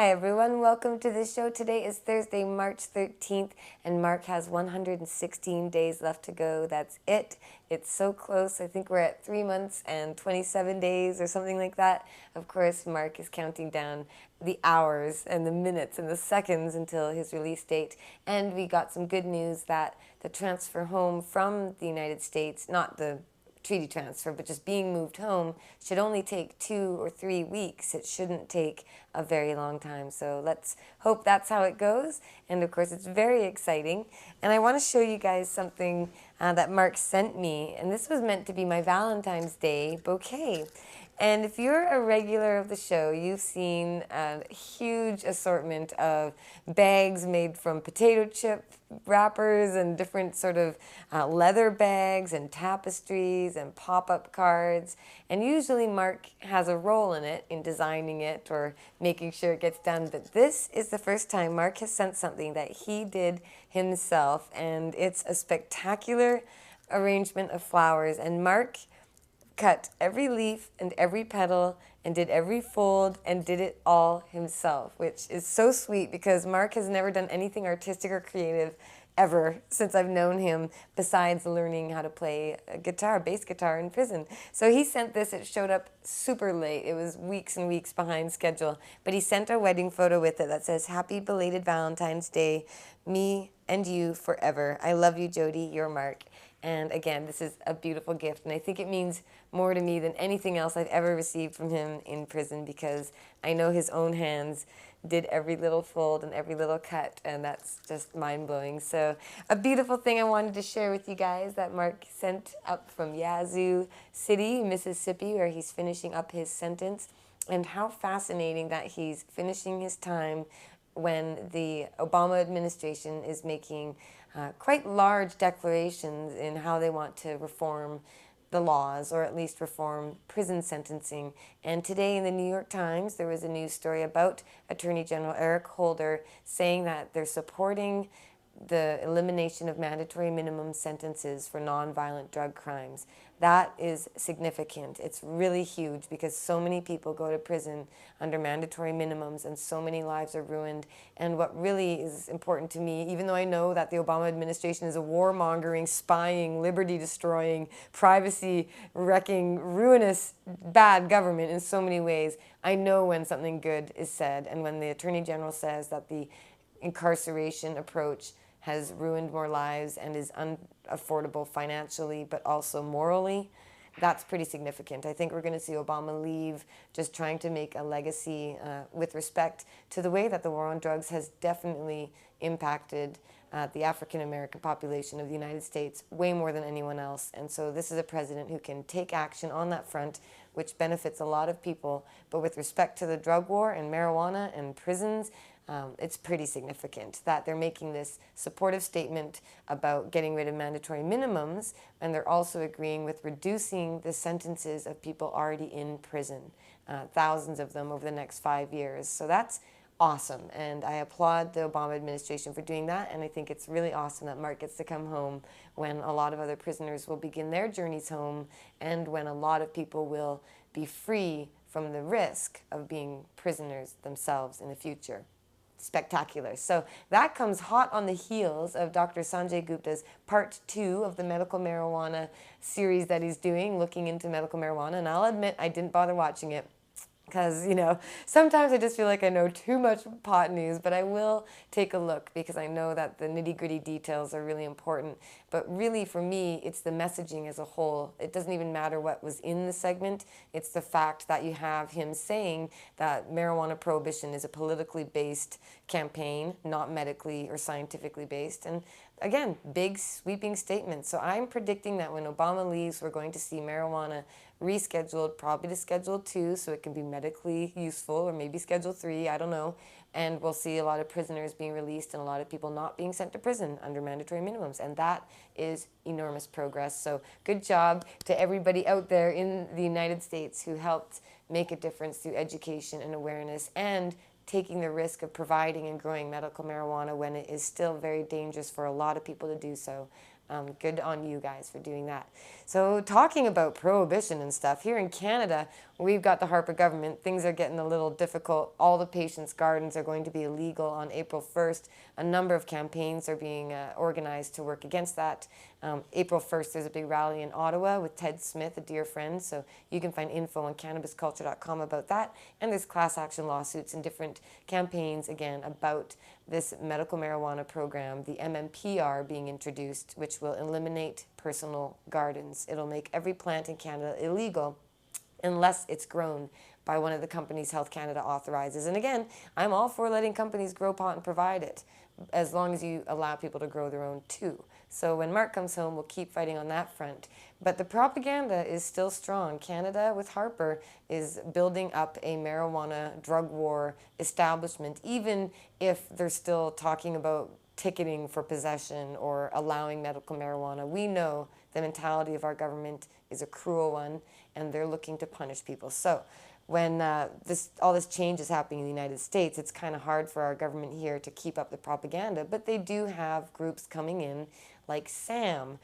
Hi everyone, welcome to the show. Today is Thursday, March 13th, and Marc has 116 days left to go. That's it. It's so close. I think we're at 3 months and 27 days or something like that. Of course, Marc is counting down the hours and the minutes and the seconds until his release date. And we got some good news that the transfer home from the United States, not the treaty transfer, but just being moved home, should only take 2 or 3 weeks. It shouldn't take a very long time. So let's hope that's how it goes. And of course, it's very exciting. And I want to show you guys something that Marc sent me. And this was meant to be my Valentine's Day bouquet. And if you're a regular of the show, you've seen a huge assortment of bags made from potato chip wrappers and different sort of leather bags and tapestries and pop-up cards. And usually Marc has a role in it, in designing it or making sure it gets done. But this is the first time Marc has sent something that he did himself. And it's a spectacular arrangement of flowers. And Marc cut every leaf and every petal and did every fold and did it all himself, which is so sweet because Marc has never done anything artistic or creative ever since I've known him, besides learning how to play a guitar, bass guitar in prison. So he sent this. It showed up super late. It was weeks and weeks behind schedule, but he sent a wedding photo with it that says, "Happy belated Valentine's Day, me and you forever. I love you, Jodie, you're Marc." And again, this is a beautiful gift, and I think it means more to me than anything else I've ever received from him in prison, because I know his own hands did every little fold and every little cut, and that's just mind-blowing. So a beautiful thing I wanted to share with you guys that Marc sent up from Yazoo City, Mississippi, where he's finishing up his sentence, and how fascinating that he's finishing his time when the Obama administration is making quite large declarations in how they want to reform the laws, or at least reform prison sentencing. And today in the New York Times, there was a news story about Attorney General Eric Holder saying that they're supporting the elimination of mandatory minimum sentences for nonviolent drug crimes. That is significant. It's really huge because so many people go to prison under mandatory minimums and so many lives are ruined. And what really is important to me, even though I know that the Obama administration is a warmongering, spying, liberty-destroying, privacy-wrecking, ruinous, bad government in so many ways, I know when something good is said, and when the Attorney General says that the incarceration approach has ruined more lives and is unaffordable financially, but also morally, that's pretty significant. I think we're going to see Obama leave just trying to make a legacy with respect to the way that the war on drugs has definitely impacted the African-American population of the United States way more than anyone else. And so this is a president who can take action on that front, which benefits a lot of people. But with respect to the drug war and marijuana and prisons, it's pretty significant that they're making this supportive statement about getting rid of mandatory minimums, and they're also agreeing with reducing the sentences of people already in prison, thousands of them over the next 5 years. So that's awesome, and I applaud the Obama administration for doing that, and I think it's really awesome that Marc gets to come home when a lot of other prisoners will begin their journeys home, and when a lot of people will be free from the risk of being prisoners themselves in the future. Spectacular. So that comes hot on the heels of Dr. Sanjay Gupta's part 2 of the medical marijuana series that he's doing, looking into medical marijuana. And I'll admit I didn't bother watching it because, sometimes I just feel like I know too much pot news, but I will take a look because I know that the nitty-gritty details are really important. But really, for me, it's the messaging as a whole. It doesn't even matter what was in the segment. It's the fact that you have him saying that marijuana prohibition is a politically based campaign, not medically or scientifically based. And again, big sweeping statements. So I'm predicting that when Obama leaves, we're going to see marijuana rescheduled, probably to Schedule 2, so it can be medically useful, or maybe Schedule 3, I don't know. And we'll see a lot of prisoners being released and a lot of people not being sent to prison under mandatory minimums. And that is enormous progress. So good job to everybody out there in the United States who helped make a difference through education and awareness and taking the risk of providing and growing medical marijuana when it is still very dangerous for a lot of people to do so. Good on you guys for doing that. So talking about prohibition and stuff, here in Canada, we've got the Harper government. Things are getting a little difficult. All the patients' gardens are going to be illegal on April 1st. A number of campaigns are being organized to work against that. April 1st, there's a big rally in Ottawa with Ted Smith, a dear friend. So you can find info on cannabisculture.com about that. And there's class action lawsuits and different campaigns, again, about this medical marijuana program, the MMPR being introduced, which will eliminate personal gardens. It'll make every plant in Canada illegal unless it's grown by one of the companies Health Canada authorizes. And again, I'm all for letting companies grow pot and provide it, as long as you allow people to grow their own too. So when Marc comes home, we'll keep fighting on that front. But the propaganda is still strong. Canada, with Harper, is building up a marijuana drug war establishment, even if they're still talking about ticketing for possession or allowing medical marijuana. We know the mentality of our government is a cruel one, and they're looking to punish people. So when all this change is happening in the United States, it's kind of hard for our government here to keep up the propaganda, but they do have groups coming in like SAM,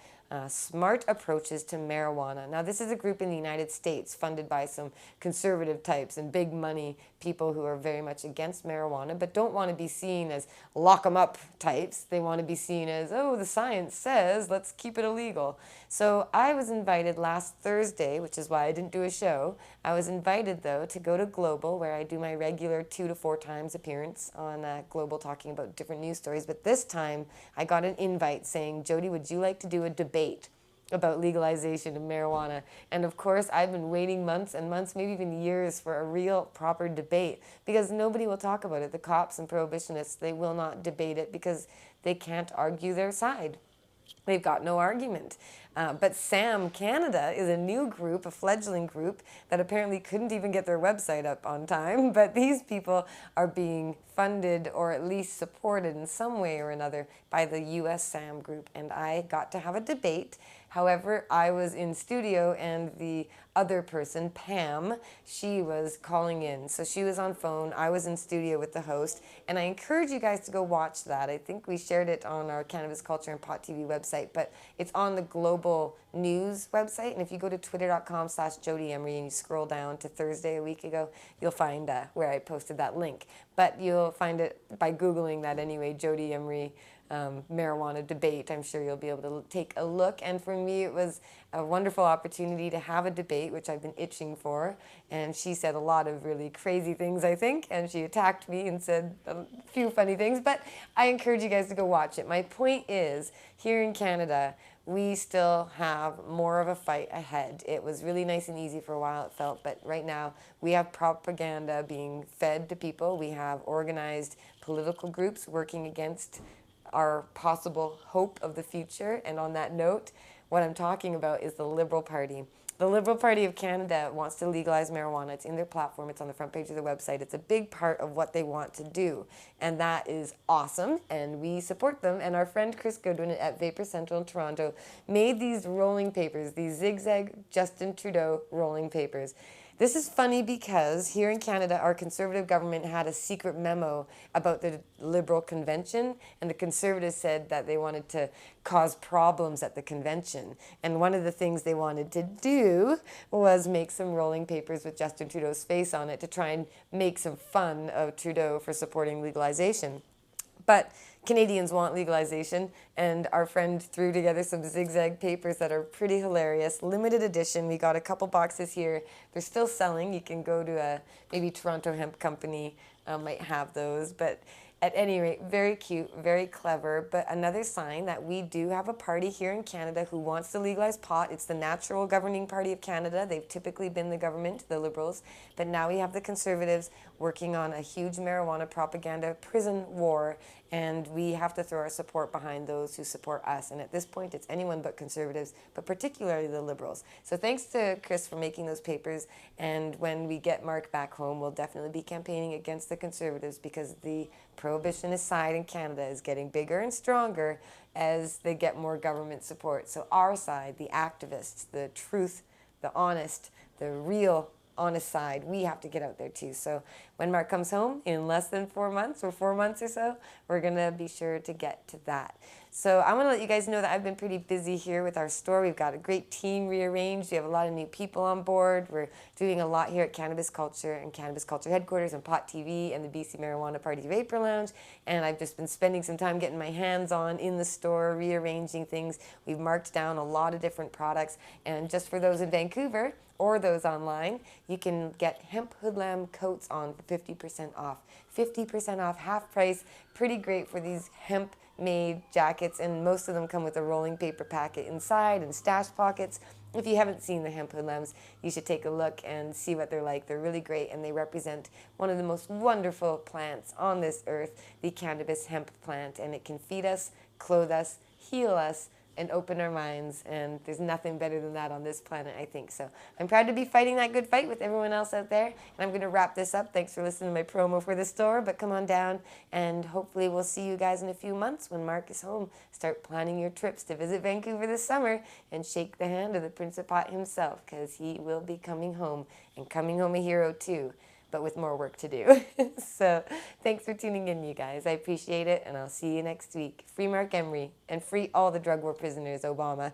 Smart Approaches to Marijuana. Now, this is a group in the United States funded by some conservative types and big money people who are very much against marijuana, but don't want to be seen as lock 'em up types. They want to be seen as, oh, the science says, let's keep it illegal. So I was invited last Thursday, which is why I didn't do a show. I was invited, though, to go to Global, where I do my regular 2 to 4 times appearance on Global, talking about different news stories. But this time, I got an invite saying, Jodie, would you like to do a debate about legalization of marijuana? And of course, I've been waiting months and months, maybe even years, for a real proper debate, because nobody will talk about it. The cops and prohibitionists, they will not debate it because they can't argue their side. They've got no argument. But SAM Canada is a new group, a fledgling group, that apparently couldn't even get their website up on time. But these people are being funded, or at least supported in some way or another, by the US SAM group. And I got to have a debate. However, I was in studio, and the other person, Pam, she was calling in. So she was on phone. I was in studio with the host. And I encourage you guys to go watch that. I think we shared it on our Cannabis Culture and Pot TV website, but it's on the Global News website. And if you go to twitter.com/Jodie Emery and you scroll down to Thursday a week ago, you'll find where I posted that link. But you'll find it by Googling that anyway, Jodie Emery marijuana debate. I'm sure you'll be able to take a look. And for me, it was a wonderful opportunity to have a debate, which I've been itching for. And she said a lot of really crazy things, I think, and she attacked me and said a few funny things. But I encourage you guys to go watch it. My point is, here in Canada, we still have more of a fight ahead. It was really nice and easy for a while, it felt, but right now we have propaganda being fed to people. We have organized political groups working against our possible hope of the future. And on that note, what I'm talking about is the Liberal Party. The Liberal Party of Canada wants to legalize marijuana. It's in their platform. It's on the front page of their website. It's a big part of what they want to do. And that is awesome. And we support them. And our friend Chris Goodwin at Vapor Central in Toronto made these rolling papers, these zigzag Justin Trudeau rolling papers. This is funny because here in Canada, our Conservative government had a secret memo about the Liberal convention, and the Conservatives said that they wanted to cause problems at the convention. And one of the things they wanted to do was make some rolling papers with Justin Trudeau's face on it to try and make some fun of Trudeau for supporting legalization. But Canadians want legalization, and our friend threw together some zigzag papers that are pretty hilarious. Limited edition. We got a couple boxes here. They're still selling. You can go to maybe Toronto Hemp Company might have those. But at any rate, very cute, very clever, but another sign that we do have a party here in Canada who wants to legalize pot. It's the natural governing party of Canada. They've typically been the government, the Liberals, but now we have the Conservatives working on a huge marijuana propaganda prison war, and we have to throw our support behind those who support us. And at this point, it's anyone but Conservatives, but particularly the Liberals. So thanks to Chris for making those papers, and when we get Marc back home, we'll definitely be campaigning against the Conservatives, because the prohibitionist side in Canada is getting bigger and stronger as they get more government support. So our side, the activists, the truth, the honest, the real honest side, we have to get out there too. So when Marc comes home in less than 4 months, or 4 months or so, we're going to be sure to get to that. So I want to let you guys know that I've been pretty busy here with our store. We've got a great team rearranged. We have a lot of new people on board. We're doing a lot here at Cannabis Culture and Cannabis Culture headquarters and Pot TV and the BC Marijuana Party Vapor Lounge. And I've just been spending some time getting my hands on in the store, rearranging things. We've marked down a lot of different products. And just for those in Vancouver or those online, you can get hemp hoodlum coats on for 50% off. 50% off, half price. Pretty great for these hemp made jackets, and most of them come with a rolling paper packet inside and stash pockets. If you haven't seen the hemp hoodlums, you should take a look and see what they're like. They're really great, and they represent one of the most wonderful plants on this earth, the cannabis hemp plant, and it can feed us, clothe us, heal us, and open our minds, and there's nothing better than that on this planet, I think. So I'm proud to be fighting that good fight with everyone else out there, and I'm going to wrap this up. Thanks for listening to my promo for the store, but come on down, and hopefully we'll see you guys in a few months when Marc is home. Start planning your trips to visit Vancouver this summer and shake the hand of the Prince of Pot himself, because he will be coming home, and coming home a hero too, but with more work to do. So thanks for tuning in, you guys. I appreciate it, and I'll see you next week. Free Marc Emery, and free all the drug war prisoners, Obama.